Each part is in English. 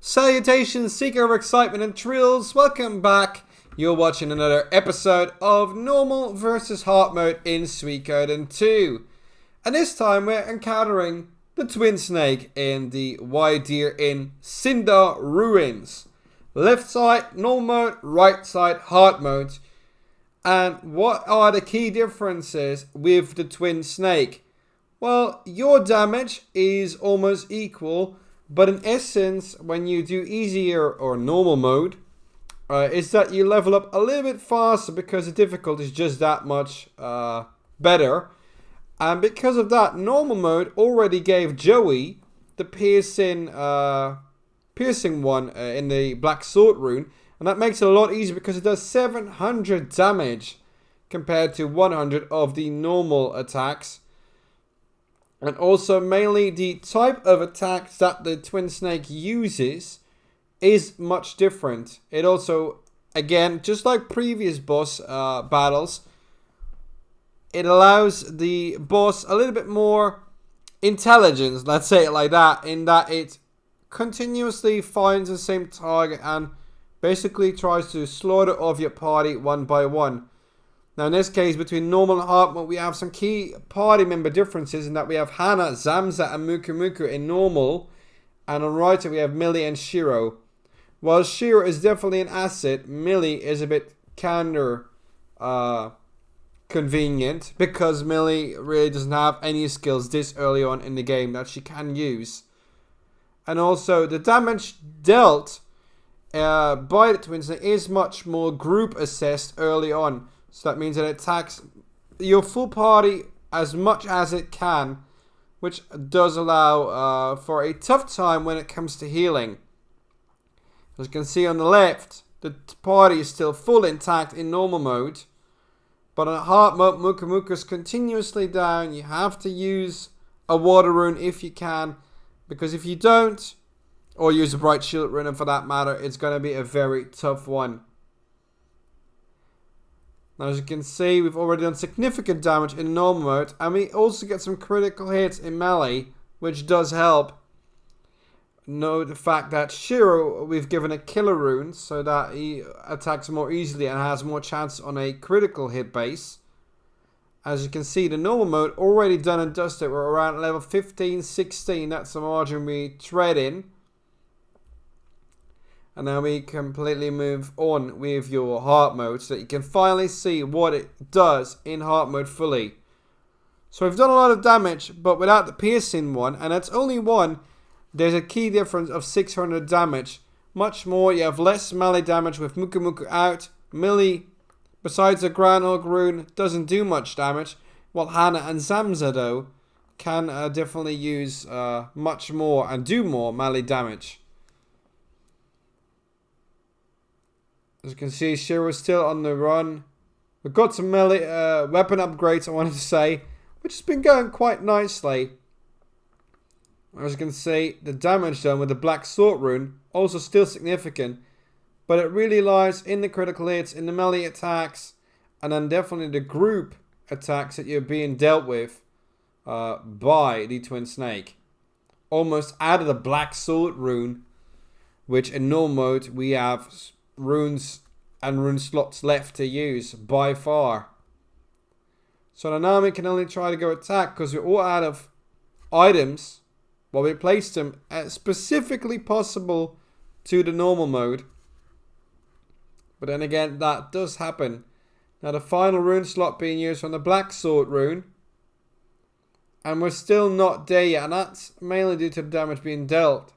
Salutations, seeker of excitement and thrills, welcome back. You're watching another episode of Normal vs. Hard Mode in Suikoden 2. And this time we're encountering the Twin Snake in the YAKUZA Sindar ruins. Left side, normal mode, right side, hard mode. And what are the key differences with the Twin Snake? Well, your damage is almost equal, but in essence, when you do easier or normal mode, is that you level up a little bit faster because the difficulty is just that much better. And because of that, normal mode already gave Joey the piercing one in the Black Sword rune. And that makes it a lot easier because it does 700 damage compared to 100 of the normal attacks. And also mainly the type of attacks that the Twin Snake uses is much different. It also, again, just like previous boss battles, it allows the boss a little bit more intelligence, let's say it like that, in that it continuously finds the same target and basically tries to slaughter off your party one by one. Now in this case, between normal and hard mode, we have some key party member differences in that we have Hana, Zamza and Muku in normal. And on right we have Millie and Shiro. While Shiro is definitely an asset, Millie is a bit counter convenient because Millie really doesn't have any skills this early on in the game that she can use. And also the damage dealt by the Twin Snake is much more group assessed early on. So that means that it attacks your full party as much as it can, which does allow for a tough time when it comes to healing. As you can see on the left, the party is still full intact in normal mode. But on hard mode, Muku is continuously down. You have to use a water rune if you can. Because if you don't, or use a bright shield rune for that matter, it's going to be a very tough one. Now as you can see, we've already done significant damage in normal mode. And we also get some critical hits in melee, which does help. Note the fact that Shiro, we've given a killer rune so that he attacks more easily and has more chance on a critical hit base. As you can see, the normal mode already done and dusted. We're around level 15, 16. That's the margin we tread in. And now we completely move on with your hard mode so that you can finally see what it does in hard mode fully. So we've done a lot of damage, but without the piercing one, and that's only one. There's a key difference of 600 damage. Much more, you have less melee damage with Muku out. Millie, besides the Groundhog rune, doesn't do much damage. While Hana and Zamza, though, can definitely use much more and do more melee damage. As you can see, Shiro's still on the run. We've got some melee weapon upgrades, I wanted to say, which has been going quite nicely. As you can see, the damage done with the Black Sword rune also still significant, but it really lies in the critical hits, in the melee attacks, and then definitely the group attacks that you're being dealt with by the Twin Snake. Almost out of the Black Sword rune, which in normal mode we have runes and rune slots left to use by far. So now we can only try to go attack because we're all out of items. Well, we placed them as specifically possible to the normal mode. But then again, that does happen. Now the final rune slot being used from the Black Sword rune. And we're still not there yet. And that's mainly due to the damage being dealt.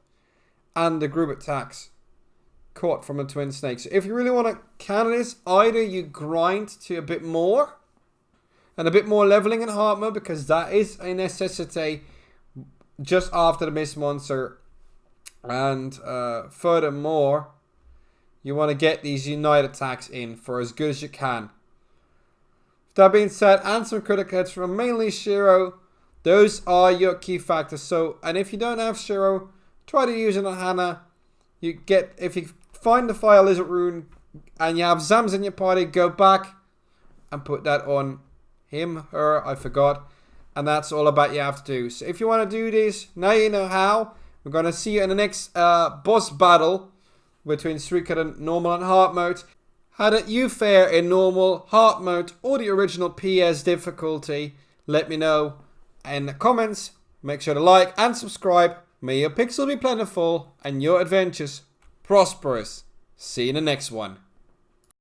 And the group attacks caught from a Twin Snake. So if you really want to counter this, either you grind to a bit more. And a bit more leveling in hard mode. Because that is a necessity just after the Mist Monster. And furthermore, you want to get these Unite attacks in for as good as you can. That being said, and some critical hits from mainly Shiro. Those are your key factors. So, and if you don't have Shiro, try to use it on Hana. You get, if you find the Fire Lizard rune and you have Zams in your party, go back and put that on him, her, I forgot. And that's all about you have to do. So if you want to do this, now you know how. We're going to see you in the next boss battle between Suikoden normal and hard mode. How did you fare in normal, hard mode, or the original PS difficulty? Let me know in the comments. Make sure to like and subscribe. May your pixel be plentiful and your adventures prosperous. See you in the next one.